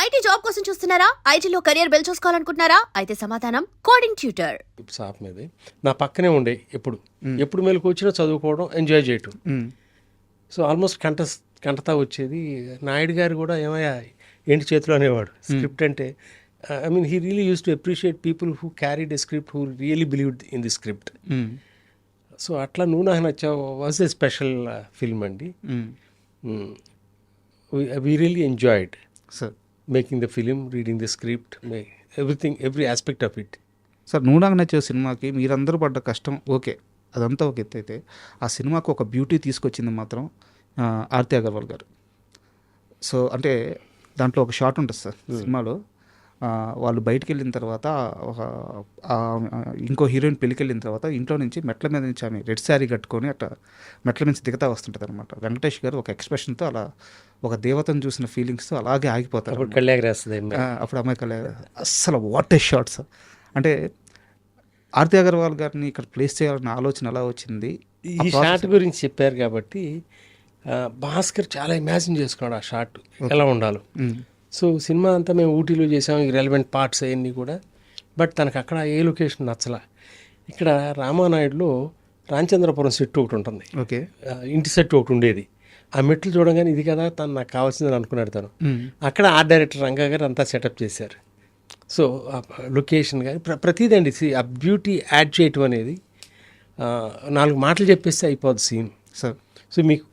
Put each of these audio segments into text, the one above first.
IT job కోసం చూస్తున్నారా? ఐటీలో కెరియర్ బిల్డ్ చూసుకోవాలనుకుంటున్నారా? అయితే సమాధానం కోడింగ్ ట్యూటర్. సాప్ మీద నా పక్కనే ఉండే ఎప్పుడు మెలకు వచ్చినా చదువుకోవడం, ఎంజాయ్ చేయటం. సో ఆల్మోస్ట్ కంటతా వచ్చేది. నాయుడు గారు కూడా ఏమయ్యా ఏంటి చేతిలో అనేవాడు. స్క్రిప్ట్ అంటే I mean he really use to appreciate people who carried a script, who really believed in the script. So అట్లా నువ్వు నాకు నచ్చావు వాజ్ ఎ స్పెషల్ ఫిల్మ్ అండి. We really enjoyed making the film, reading the script, every aspect of it. Sir, నువ్వు నాకు నచ్చే సినిమాకి మీరందరూ పడ్డ కష్టం ఓకే, అదంతా ఒక ఎత్తు అయితే ఆ సినిమాకు ఒక బ్యూటీ తీసుకొచ్చింది మాత్రం ఆర్తి అగర్వాల్ గారు. సో అంటే దాంట్లో ఒక షాట్ ఉంటుంది సార్ సినిమాలో. వాళ్ళు బయటికి వెళ్ళిన తర్వాత ఇంకో హీరోయిన్ పెళ్ళికి వెళ్ళిన తర్వాత ఇంట్లో నుంచి మెట్ల మీద నుంచి ఆమె రెడ్ శారీ కట్టుకొని అట్లా మెట్ల నుంచి దిగుతా వస్తుంటుంది అనమాట. వెంకటేష్ గారు ఒక ఎక్స్ప్రెషన్తో అలా ఒక దేవతను చూసిన ఫీలింగ్స్తో అలాగే ఆగిపోతారు. అప్పుడు అమ్మాయి కళ్యాణ్ అస్సలు వాట్ ఏ షాట్ సార్. అంటే ఆర్తి అగర్వాల్ గారిని ఇక్కడ ప్లేస్ చేయాలన్న ఆలోచన ఎలా వచ్చింది? ఈ షాట్ గురించి చెప్పారు కాబట్టి భాస్కర్ చాలా ఇమాజిన్ చేసుకున్నాడు ఆ షాట్ ఎలా ఉండాలో. సో సినిమా అంతా మేము ఊటీలో చేసాం, ఈ రెలవెంట్ పార్ట్స్ అవన్నీ కూడా. బట్ తనకు అక్కడ ఏ లొకేషన్ నచ్చలా. ఇక్కడ రామానాయుడులో రామచంద్రపురం సెట్ ఒకటి ఉంటుంది, ఓకే, ఇంటి సెట్ ఒకటి ఉండేది. ఆ మెట్లు చూడగానే ఇది కదా తను నాకు కావాల్సిందని అనుకున్నాడు తను. అక్కడ ఆర్ట్ డైరెక్టర్ రంగా గారు అంతా సెటప్ చేశారు. సో లొకేషన్ కానీ ప్రతిదండి ఆ బ్యూటీ యాడ్ చేయటం అనేది 4 మాటలు చెప్పేస్తే అయిపోద్ది సీన్ సార్. సో మీకు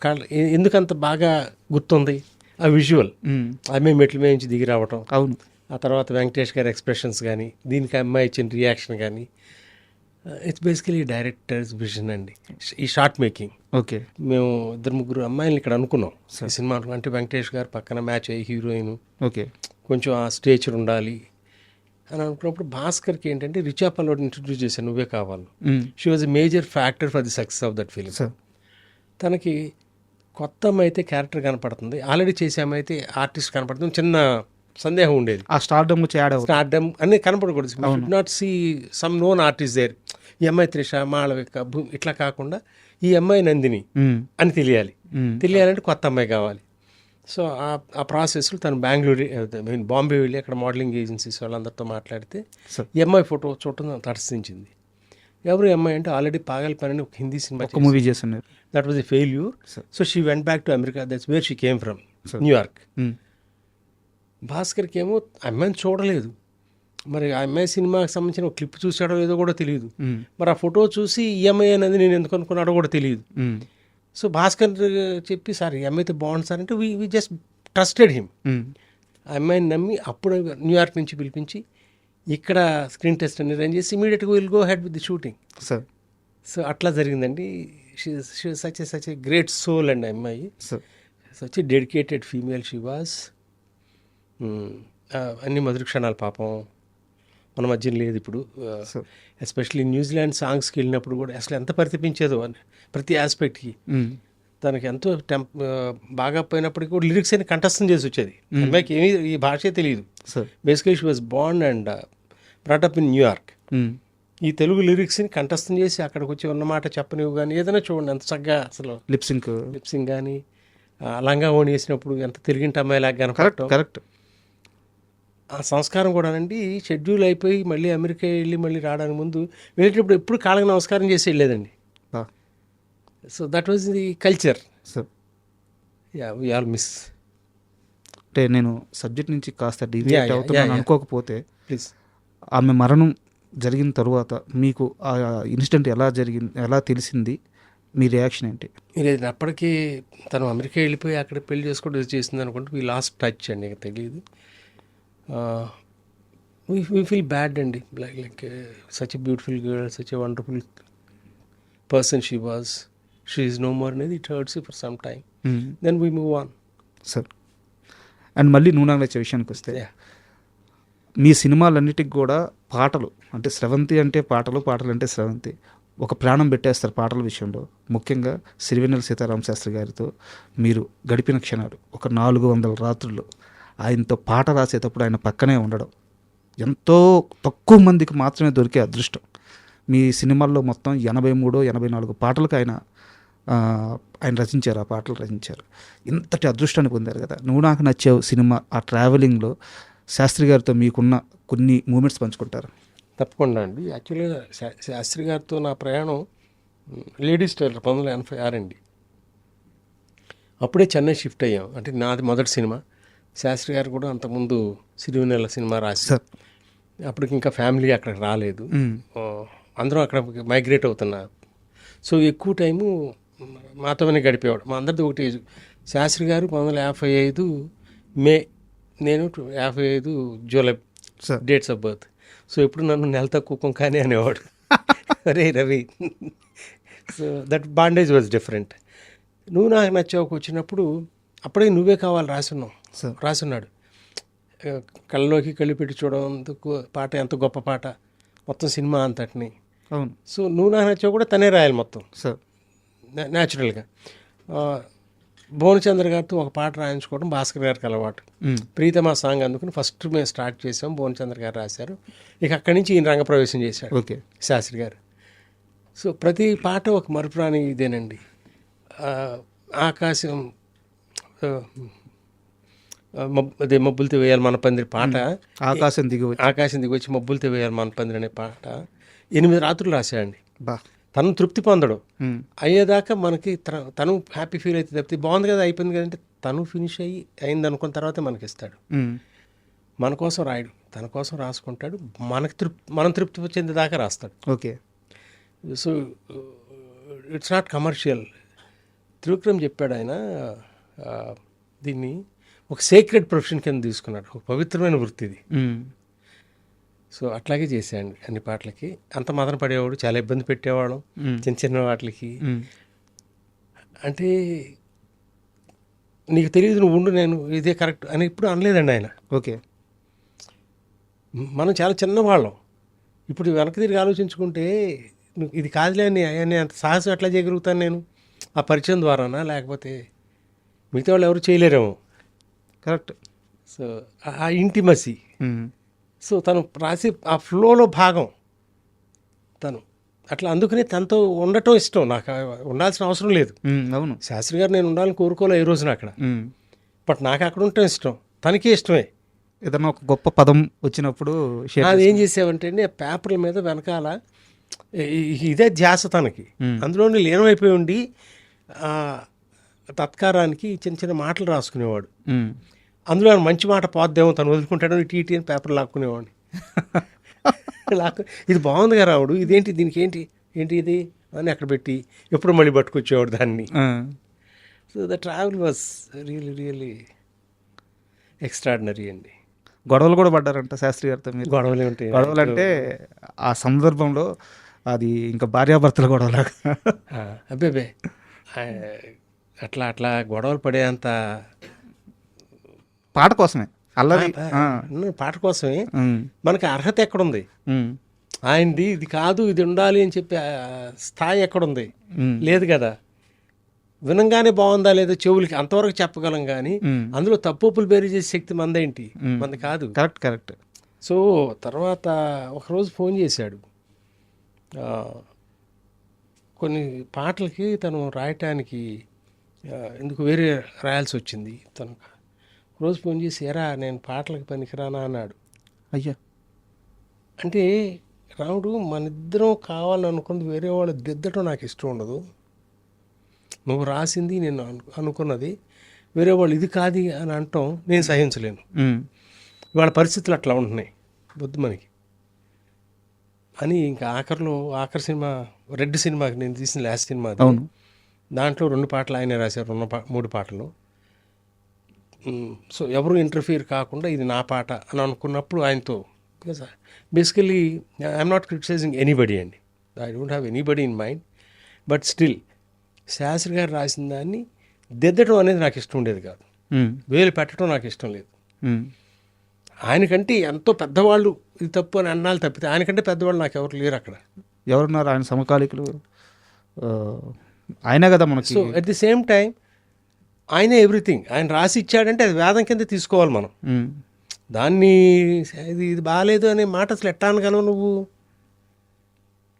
ఎందుకంత బాగా గుర్తుంది ఆ విజువల్, ఆమె మెట్ల మీద నుంచి దిగి రావటం, అవును, ఆ తర్వాత వెంకటేష్ గారి ఎక్స్ప్రెషన్స్ కానీ, దీనికి అమ్మాయి ఇచ్చిన రియాక్షన్ కానీ, ఇట్స్ బేసికలీ డైరెక్టర్స్ విజన్ అండి ఈ షార్ట్ మేకింగ్. ఓకే, మేము 2-3 అమ్మాయిలు ఇక్కడ అనుకున్నాం ఈ సినిమా. అంటే వెంకటేష్ గారు పక్కన మ్యాచ్ అయ్యి హీరోయిన్, ఓకే, కొంచెం ఆ స్టేచర్ ఉండాలి అని అనుకున్నప్పుడు భాస్కర్కి ఏంటంటే రిచా పల్లోడ్ ఇంట్రడ్యూస్ చేశాను, నువ్వే కావాలి. She was a major factor for the success of that film. తనకి కొత్త అమ్మాయి అయితే క్యారెక్టర్ కనపడుతుంది, ఆల్రెడీ చేసే అమ్మాయి అయితే ఆర్టిస్ట్ కనపడుతుంది. చిన్న సందేహం ఉండేది, ఆ స్టార్డమ్ అన్నీ కనపడకూడదు. Should not see some known artist there. ఈ అమ్మాయి త్రిష, మాళవిక, ఇట్లా కాకుండా ఈ అమ్మాయి నందిని అని తెలియాలంటే కొత్త అమ్మాయి కావాలి. సో ఆ ప్రాసెస్లో తను బాంబే వెళ్ళి అక్కడ మోడలింగ్ ఏజెన్సీస్ వాళ్ళందరితో మాట్లాడితే ఈ అమ్మాయి ఫోటో చూడటం తటస్థించింది. ఎవరు అమ్మాయి అంటే ఆల్రెడీ పాగల్ పని ఒక హిందీ సినిమా మూవీ చేస్తున్నారు, that was a failure. So she went back to America, that's where she came from, న్యూయార్క్. భాస్కర్కి ఏమో అమ్మాయిని చూడలేదు, మరి ఆ అమ్మాయి సినిమాకి సంబంధించిన ఒక క్లిప్ చూసాడో ఏదో కూడా తెలియదు. మరి ఆ ఫోటో చూసి ఈ అమ్మాయి అనేది నేను ఎందుకు అనుకున్నాడో కూడా తెలియదు. సో భాస్కర్ చెప్పి సార్ ఈ అమ్మాయితో బాగుంది సార్ అంటే వీ జస్ట్ ట్రస్టెడ్ హిమ్. ఆ అమ్మాయిని నమ్మి అప్పుడు న్యూయార్క్ నుంచి పిలిపించి ఇక్కడ స్క్రీన్ టెస్ట్ అని అరేంజ్ చేసి ఇమీడియట్గా will go head with the shooting sir. So అట్లా జరిగిందండి. సచ్ ఎ గ్రేట్ సోల్ అండి అమ్మాయి, such a dedicated female she was. అన్ని మధుర క్షణాలు పాపం మన మధ్య లేదు ఇప్పుడు. ఎస్పెషల్లీ న్యూజిలాండ్ సాంగ్స్కి వెళ్ళినప్పుడు కూడా అసలు ఎంత పరితపించేదో ప్రతి ఆస్పెక్ట్కి. తనకి ఎంతో బాగా పోయినప్పటికీ కూడా లిరిక్స్ అని కంఠస్థం చేసి వచ్చేది. అమ్మాయికి ఏమీ ఈ భాషే తెలియదు. Basically she was Born and brought up in New York. ఈ తెలుగు లిరిక్స్ని కంఠస్థం చేసి అక్కడికి వచ్చి ఉన్నమాట చెప్పనివ్వు కానీ ఏదైనా చూడండి ఎంత చక్కగా అసలు లిప్సింగ్ కానీ లంగా ఓణి వేసినప్పుడు ఎంత తిరిగింటి అమ్మాయిలాగా కనపడటం. కరెక్ట్. ఆ సంస్కారం కూడానండి షెడ్యూల్ అయిపోయి మళ్ళీ అమెరికా వెళ్ళి మళ్ళీ రావడానికి ముందు వెళ్ళేటప్పుడు ఎప్పుడు కాళ్ళకి నమస్కారం చేసి వెళ్ళేదండి. So that was the culture. We all miss. అంటే నేను సబ్జెక్ట్ నుంచి కాస్త డివియేట్ అవుతున్నాను అనుకోకపోతే, ప్లీజ్, ఆమె మరణం జరిగిన తర్వాత మీకు ఆ ఇన్సిడెంట్ ఎలా జరిగింది, ఎలా తెలిసింది, మీ రియాక్షన్ ఏంటి? లేదు, అప్పటికి తను అమెరికా వెళ్ళిపోయి అక్కడ పెళ్లి చేసుకోవడం చేసింది అనుకుంటే వీ లాస్ట్ టచ్ అండి, తెలియదు. వీ ఫీల్ బ్యాడ్ అండి, like such a beautiful girl, such a wonderful person she was. She is no more అనేది it hurts for some time, then we move on sir. And మళ్ళీ నువ్వు నాకు వచ్చే విషయానికి వస్తే, మీ సినిమాలన్నిటికి కూడా పాటలు అంటే స్రవంతి అంటే పాటలు, పాటలు అంటే స్రవంతి, ఒక ప్రాణం పెట్టేస్తారు పాటల విషయంలో. ముఖ్యంగా సిరివెన్నెల సీతారామ శాస్త్రి గారితో మీరు గడిపిన క్షణాలు, ఒక 400 రాత్రులు ఆయనతో పాట రాసేటప్పుడు ఆయన పక్కనే ఉండడం ఎంతో తక్కువ మందికి మాత్రమే దొరికే అదృష్టం. మీ సినిమాల్లో మొత్తం 83-84 పాటలకు ఆయన ఆయన రచించారు, ఆ పాటలు రచించారు. ఇంతటి అదృష్టాన్ని పొందారు కదా. నువ్వు నాకు నచ్చావు సినిమా ఆ ట్రావెలింగ్లో శాస్త్రి గారితో మీకున్న కొన్ని మూమెంట్స్ పంచుకుంటారు. తప్పకుండా అండి. యాక్చువల్గా శాస్త్రి గారితో నా ప్రయాణం లేడీస్ టైలర్ 1986 అండి. అప్పుడే చెన్నై షిఫ్ట్ అయ్యాం. అంటే నాది మొదటి సినిమా. శాస్త్రి గారు కూడా అంతకుముందు సిరివెన్నెల సినిమా రాసి సార్ అప్పటికి ఇంకా ఫ్యామిలీ అక్కడికి రాలేదు. అందరం అక్కడ మైగ్రేట్ అవుతున్నారు. సో ఎక్కువ టైము మాతోనే గడిపేవాడు. మా అందరిది ఒకటి ఏజ్. శాస్త్రి గారు 1955 మే, నేను 55 July sir dates of birth. So ఎప్పుడు నన్ను నెల తక్కువ కానీ అనేవాడు. అరే Ravi. So that bondage was different. నువ్వు నాకు నచ్చావుకు వచ్చినప్పుడు అప్పుడే నువ్వే కావాలి సార్ రాసున్నాడు. కళ్ళలోకి కళ్ళు పెట్టి చూడడందుకు పాట ఎంత గొప్ప పాట, మొత్తం సినిమా అంతటిని. అవును సో నువ్వు నాకు నచ్చావు కూడా తనే రాయాలి మొత్తం సార్. న్యాచురల్గా. భువనచంద్ర గారితో ఒక పాట రాయించుకోవడం భాస్కర్ గారికి అలవాటు. ప్రీతమా సాంగ్ అందుకుని ఫస్ట్ మేము స్టార్ట్ చేసాం, భువనచంద్ర గారు రాశారు. ఇక అక్కడి నుంచి ఈయన రంగప్రవేశం చేశాడు ఓకే శాస్త్రి గారు. సో ప్రతి పాట ఒక మరుపురాని ఇదేనండి. ఆకాశం అదే మబ్బులతో వేయాలి మన పందిరి పాట, ఆకాశం దిగి ఆకాశం దిగి వచ్చి మబ్బులతో వేయాలి మన పందిరి అనే పాట 8 రాత్రులు రాశాడండి. బా తను తృప్తి పొందడు అయ్యేదాకా మనకి తను హ్యాపీ ఫీల్ అయితే తప్పితే బాగుంది కదా అయిపోయింది కదంటే తను ఫినిష్ అయింది అనుకున్న తర్వాత మనకి ఇస్తాడు. మన కోసం రాయడు, తన కోసం రాసుకుంటాడు. మనం తృప్తి చెందేదాకా రాస్తాడు. Okay. So it's not commercial. Trivikram చెప్పాడు ఆయన దీన్ని ఒక సేక్రెడ్ ప్రొఫెషన్ కింద తీసుకున్నాడు, ఒక పవిత్రమైన వృత్తి ఇది. సో అట్లాగే చేశాడు అన్ని పాటలకి. అంత మదన పడేవాడు, చాలా ఇబ్బంది పెట్టేవాడు చిన్న చిన్న వాటికి. అంటే నీకు తెలియదు, నువ్వు ఉండు, నేను ఇదే కరెక్ట్ అని ఇప్పుడు అనలేదండి ఆయన. ఓకే. మనం చాలా చిన్నవాళ్ళం. ఇప్పుడు వెనక్కి తిరిగి ఆలోచించుకుంటే ఇది కాదులే అని అంత సాహసం ఎట్లా చేయగలుగుతాను నేను? ఆ పరిచయం ద్వారానా, లేకపోతే మిగతా వాళ్ళు ఎవరు చేయలేరేమో. కరెక్ట్. సో ఆ ఇంటిమసీ. సో తను రాసి ఆ ఫ్లోలో భాగం తను అట్లా. అందుకనే తనతో ఉండటం ఇష్టం నాకు. ఉండాల్సిన అవసరం లేదు. అవును. శాస్త్రి గారు నేను ఉండాలని కోరుకోలే ఈ రోజున అక్కడ. బట్ నాకు అక్కడ ఉండటం ఇష్టం, తనకే ఇష్టమే. ఏదన్నా ఒక గొప్ప పదం వచ్చినప్పుడు అది ఏం చేసావంటే అండి, పేపర్ల మీద వెనకాల ఇదే ధ్యాస తనకి. అందులోనే లీనమైపోయి ఉండి తత్కారానికి చిన్న చిన్న మాటలు రాసుకునేవాడు. అందులో మంచి మాట పోద్దేమో తను వదులుకుంటాడు, ఇటీ అని పేపర్ లాక్కునేవాడిని. ఇది బాగుందిగా రావుడు, ఇదేంటి, దీనికి ఏంటి ఇది అని అక్కడ పెట్టి ఎప్పుడు మళ్ళీ పట్టుకొచ్చేవాడు దాన్ని. So the travel was really extraordinary అండి. గొడవలు కూడా పడ్డారంట శాస్త్రి గారితో మీరు? గొడవలే ఉంటాయి. గొడవలు అంటే ఆ సందర్భంలో అది ఇంకా భార్యాభర్తల గొడవలాగా? అబ్బే అట్లా గొడవలు పడేంత పాట కోసమే అల్లరి, పాట కోసమే. మనకి అర్హత ఎక్కడుంది? ఆయనది ఇది కాదు, ఇది ఉండాలి అని చెప్పి స్థాయి ఎక్కడుంది? లేదు కదా. వినంగానే బాగుందా లేదా చెవులకి అంతవరకు చెప్పగలం కానీ అందులో తప్పులు బేరీ చేసే శక్తి మందేంటి? మంది కాదు. కరెక్ట్. సో తర్వాత ఒకరోజు ఫోన్ చేశాడు. కొన్ని పాటలకి తను రాయటానికి ఎందుకు వేరే రాయాల్సి వచ్చింది. తను రోజు ఫోన్ చేసి, ఎరా నేను పాటలకు పనికిరానా అన్నాడు. అయ్యా. అంటే రాముడు, మన ఇద్దరం కావాలనుకున్నది వేరే వాళ్ళు దిద్దటం నాకు ఇష్టం ఉండదు. నువ్వు రాసింది నేను అనుకున్నది వేరే వాళ్ళు ఇది కాదు అని అనటం నేను సహించలేను. ఇవాళ పరిస్థితులు అట్లా ఉంటున్నాయి వద్దు మనకి అని. ఇంకా ఆఖరి సినిమా రెడ్ సినిమాకి నేను తీసిన లాస్ట్ సినిమా. దాంట్లో 2 పాటలు ఆయనే రాశారు, 3 పాటలు. సో ఎవరు ఇంటర్ఫియర్ కాకుండా ఇది నా పాట అని అనుకున్నప్పుడు ఆయనతో, because basically I'm not criticizing anybody అండి, I don't have anybody in mind. But still Shastri garu రాసిన దాన్ని దిద్దటం అనేది నాకు ఇష్టం ఉండేది కాదు, వేలు పెట్టడం నాకు ఇష్టం లేదు. ఆయనకంటే ఎంతో పెద్దవాళ్ళు ఇది తప్పు అని అన్నాళ్ళు తప్పితే ఆయనకంటే పెద్దవాళ్ళు నాకు ఎవరు లేరు అక్కడ. ఎవరున్నారు ఆయన సమకాలికులు? ఆయనే కదా మనకి. So at the same time ఆయనే ఎవ్రీథింగ్. ఆయన రాసి ఇచ్చాడంటే అది వేదం కింద తీసుకోవాలి మనం. దాన్ని ఇది బాగాలేదు అనే మాట అసలు ఎట్టా అనగలవు నువ్వు?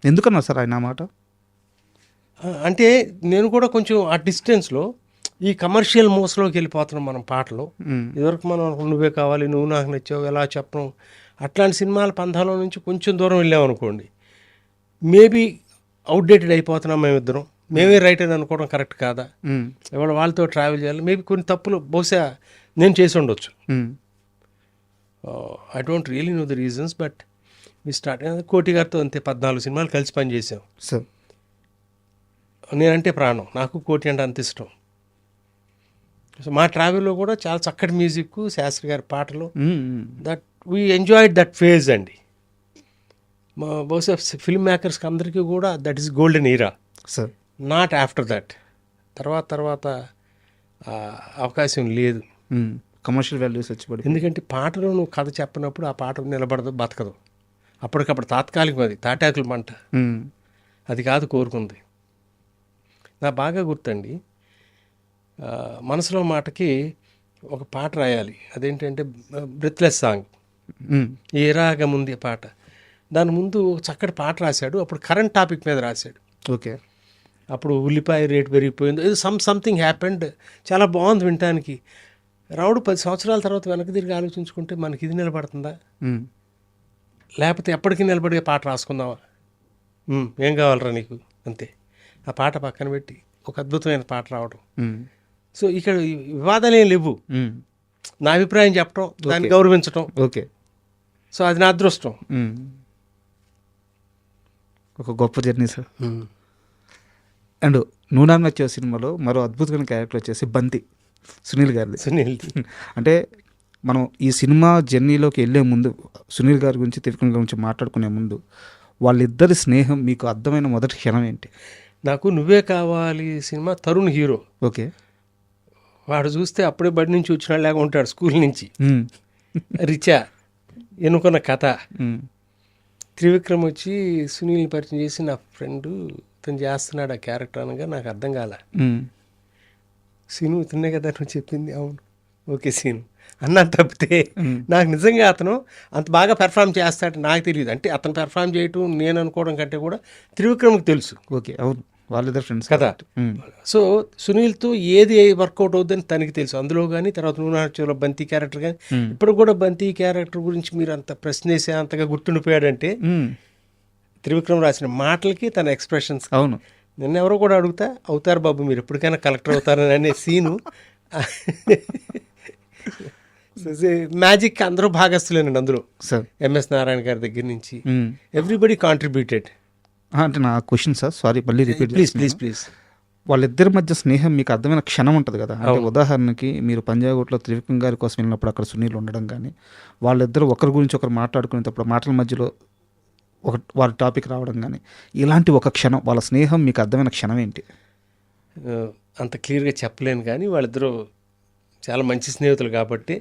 ఎందుకన్నా సార్ ఆయన మాట? అంటే నేను కూడా కొంచెం ఆ డిస్టెన్స్లో ఈ కమర్షియల్ మోసలోకి వెళ్ళిపోతున్నాం మనం పాటలు. ఇదివరకు మనం నువ్వే కావాలి, నువ్వు నాకు నచ్చావు, ఎలా చెప్పడం, అట్లాంటి సినిమాల పంథాలో నుంచి కొంచెం దూరం వెళ్ళామనుకోండి, మేబీ అవుట్డేటెడ్ అయిపోతున్నాం మేమిద్దరం. మేమే రైట్ అని అనుకోవడం కరెక్ట్ కాదా, ఇవాళ వాళ్ళతో ట్రావెల్ చేయాలి, మేబీ కొన్ని తప్పులు బహుశా నేను చేసి ఉండొచ్చు. I don't really know the reasons, but me start కోటి గారితో అంతే 14 సినిమాలు కలిసి పనిచేసాం. సార్ నేనంటే ప్రాణం, నాకు కోటి అంటే అంత ఇష్టం. సో మా ట్రావెల్లో కూడా చాలా చక్కటి మ్యూజిక్, శాస్త్రి గారి పాటలు, that we enjoyed that phase అండి. మా బహుశా ఫిల్మ్ మేకర్స్కి అందరికీ కూడా that is golden era. Sir not after that. తర్వాత అవకాశం లేదు. కమర్షియల్ వాల్యూస్ వచ్చి పడి, ఎందుకంటే పాటలో నువ్వు కథ చెప్పినప్పుడు ఆ పాట నిలబడదు, బతకదు. అప్పటికప్పుడు తాత్కాలికం, అది తాటాకుల మంట, అది కాదు కోరుకుంది. నాకు బాగా గుర్తండి, మనసులో మాటకి ఒక పాట రాయాలి, అదేంటంటే బ్రెత్లెస్ సాంగ్, ఏ రాగముంది పాట. దాని ముందు ఒక చక్కటి పాట రాశాడు, అప్పుడు కరెంట్ టాపిక్ మీద రాశాడు. ఓకే, అప్పుడు ఉల్లిపాయ రేటు పెరిగిపోయింది, ఏదో సంథింగ్ హ్యాపెండ్, చాలా బాగుంది వినటానికి. రావుడు 10 సంవత్సరాల తర్వాత వెనక్కి తిరిగి ఆలోచించుకుంటే మనకి ఇది నిలబడుతుందా, లేకపోతే ఎప్పటికీ నిలబడే పాట రాసుకుందామా, ఏం కావాలరా నీకు, అంతే. ఆ పాట పక్కన పెట్టి ఒక అద్భుతమైన పాట రావడం. సో ఇక్కడ వివాదాలు ఏం లేవు, నా అభిప్రాయం చెప్పడం, దాన్ని గౌరవించడం. ఓకే, సో అది నా అదృష్టం. ఒక గొప్ప జర్నీ సార్. అండ్ నూనా నచ్చే సినిమాలో మరో అద్భుతమైన క్యారెక్టర్ వచ్చేసి బంతి, సునీల్ గారిది. సునీల్ అంటే మనం ఈ సినిమా జర్నీలోకి వెళ్ళే ముందు సునీల్ గారి గురించి, త్రివిక్రమ్ గురించి మాట్లాడుకునే ముందు వాళ్ళిద్దరి స్నేహం మీకు అర్థమైన మొదటి క్షణం ఏంటి? నాకు నువ్వే కావాలి సినిమా, తరుణ్ హీరో. ఓకే, వాడు చూస్తే అప్పుడే బడి నుంచి వచ్చిన లాగా ఉంటాడు, స్కూల్ నుంచి. రిచా, ఎన్నుకున్న కథ. త్రివిక్రమ్ వచ్చి సునీల్ని పరిచయం చేసి, నా ఫ్రెండు ఇతను చేస్తున్నాడు ఆ క్యారెక్టర్ అనగా నాకు అర్థం కాల. సీను ఇతనే కదా నువ్వు చెప్పింది, అవును ఓకే సీను అన్నా తప్పితే నాకు నిజంగా అతను అంత బాగా పెర్ఫామ్ చేస్తాడు నాకు తెలియదు. అంటే అతను పెర్ఫామ్ చేయటం నేను అనుకోవడం కంటే కూడా త్రివిక్రమ్కి తెలుసు. ఓకే, అవును, వాళ్ళిద్దరు ఫ్రెండ్స్ కదా. సో సునీల్తో ఏది వర్కౌట్ అవుతుందని తనకి తెలుసు. అందులో కానీ తర్వాత నూనెలో బంతి క్యారెక్టర్ కానీ, ఇప్పుడు కూడా బంతి క్యారెక్టర్ గురించి మీరు అంత ప్రశ్న వేసే అంతగా గుర్తుండిపోయాడంటే త్రివిక్రమ్ రాసిన మాటలకి, తన ఎక్స్ప్రెషన్స్. అవును, నిన్న ఎవరో కూడా అడుగుతా, అవుతారు బాబు మీరు ఎప్పటికైనా కలెక్టర్ అవుతారని అనే సీను. మ్యాజిక్ అందరూ భాగస్తులేనండి అందులో. సార్ ఎంఎస్ నారాయణ గారి దగ్గర నుంచి ఎవ్రీబడి కాంట్రిబ్యూటెడ్. అంటే నా క్వశ్చన్ సార్, సారీ మళ్ళీ రిపీట్ ప్లీజ్. వాళ్ళిద్దరి మధ్య స్నేహం మీకు అర్థమైన క్షణం ఉంటుంది కదా. అంటే ఉదాహరణకి మీరు పంజాగుట్లో త్రివిక్రమ్ గారి కోసం వెళ్ళినప్పుడు అక్కడ సునీల్ ఉండడం కానీ, వాళ్ళిద్దరు ఒకరి గురించి ఒకరు మాట్లాడుకునేటప్పుడు మాటల మధ్యలో వారి టాపిక్ రావడం కానీ, ఇలాంటి ఒక క్షణం, వాళ్ళ స్నేహం మీకు అర్థమైన క్షణం ఏంటి? అంత క్లియర్గా చెప్పలేను కానీ వాళ్ళిద్దరూ చాలా మంచి స్నేహితులు కాబట్టి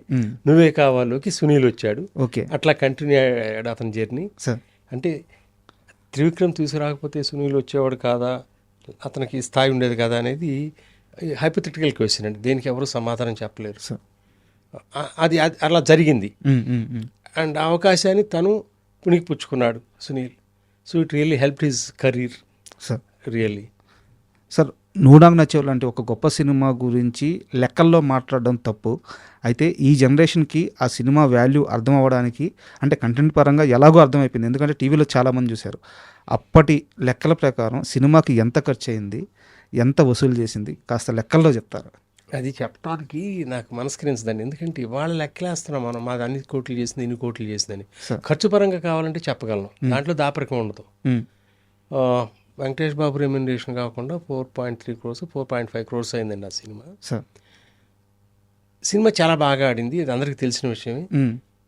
నువ్వే కావాలోకి సునీల్ వచ్చాడు. ఓకే, అట్లా కంటిన్యూ అయ్యాడు అతని జర్నీ. సార్ అంటే త్రివిక్రమ్ తీసుకురాకపోతే సునీల్ వచ్చేవాడు కాదా, అతనికి స్థాయి ఉండేది కదా అనేది హైపోథెటికల్ క్వశ్చన్ అండి, దేనికి ఎవరు సమాధానం చెప్పలేరు. సార్ అది అలా జరిగింది. అండ్ ఆ అవకాశాన్ని తను పుణికి పుచ్చుకున్నాడు Sunil. So it really help his career sir. Really. Sir నూడాంగ్ నచ్చేవ్ లాంటి ఒక గొప్ప సినిమా గురించి లెక్కల్లో మాట్లాడడం తప్పు. అయితే ఈ జనరేషన్కి ఆ సినిమా వాల్యూ అర్థం అవ్వడానికి, అంటే కంటెంట్ పరంగా ఎలాగో అర్థమైపోయింది, ఎందుకంటే టీవీలో చాలామంది చూశారు. అప్పటి లెక్కల ప్రకారం సినిమాకి ఎంత ఖర్చు అయింది, ఎంత వసూలు చేసింది, కాస్త లెక్కల్లో చెప్తారు. అది చెప్పడానికి నాకు మనస్కరించదండి, ఎందుకంటే ఇవాళ లెక్కలేస్తున్నాం మనం, మాది అన్ని కోట్లు చేసింది, ఇన్ని కోట్లు చేసిందని. ఖర్చు పరంగా కావాలంటే చెప్పగలను, దాంట్లో దాపరికం ఉండదు. వెంకటేష్ బాబు రెమ్యునరేషన్ కాకుండా 4.3 crores 4.5 crores అయిందండి ఆ సినిమా. సినిమా చాలా బాగా ఆడింది, అది అందరికీ తెలిసిన విషయమే.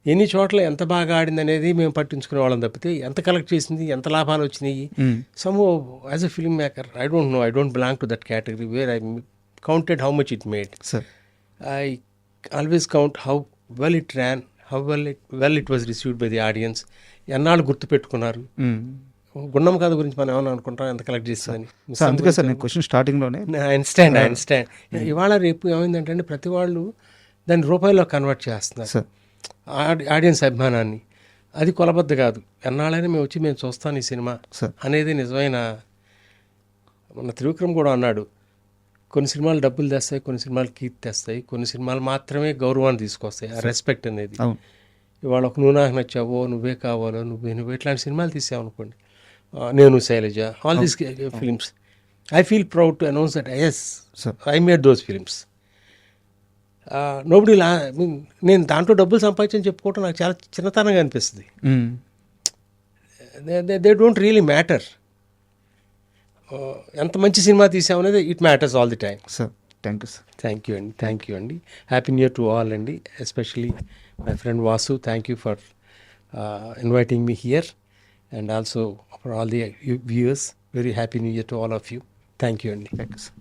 ఎన్ని చోట్ల ఎంత బాగా ఆడింది అనేది మేము పట్టించుకునే వాళ్ళం తప్పితే ఎంత కలెక్ట్ చేసింది, ఎంత లాభాలు వచ్చినాయి, some as a film maker I don't know, I don't belong to that category where I counted how much it made. Sir. I always count how well it ran, how well it was received by the audience. ఎన్నాళ్ళు గుర్తుపెట్టుకున్నారు. గుండమ్మ కథ గురించి మనం ఏమన్నా అనుకుంటాం ఎంత collect చేస్తుందని. అందుకే sir నేను క్వశ్చన్ స్టార్టింగ్లోనే ఐ అండర్స్టాండ్. ఇవాళ రేపు ఏమైందంటే ప్రతి వాళ్ళు దాన్ని రూపాయల్లో కన్వర్ట్ చేస్తున్నారు ఆడియన్స్ అభిమానాన్ని. అది కొలబద్ద కాదు, ఎన్నాళ్ళైనా మేము వచ్చి మేము చూస్తాను ఈ సినిమా అనేది నిజమైన మన త్రివిక్రమ్ కూడా అన్నాడు, కొన్ని సినిమాలు డబ్బులు తెస్తాయి, కొన్ని సినిమాలు కీర్తి తెస్తాయి, కొన్ని సినిమాలు మాత్రమే గౌరవాన్ని తీసుకొస్తాయి, ఆ రెస్పెక్ట్ అనేది. అవును. ఇవాళ ఒక నువ్వు నాకు నచ్చావో, నువ్వే కావాలో, నువ్వు ఇట్లాంటి సినిమాలు తీసావనుకోండి, Nenu Sailaja, all these films, I feel proud to announce that yes I made those films. Nobody నేను దాంట్లో డబ్బులు సంపాదించని చెప్పుకోవటం నాకు చాలా చిన్నతనంగా అనిపిస్తుంది. They don't really matter. ఎంత మంచి సినిమా తీసామనేది it matters all the time. Sir thank you sir. Thank you అండి. Happy new year to all అండి, especially my friend Vasu. Thank you for inviting me here, and also for all the viewers, very happy new year to all of you. Thank you అండి. Thank you sir.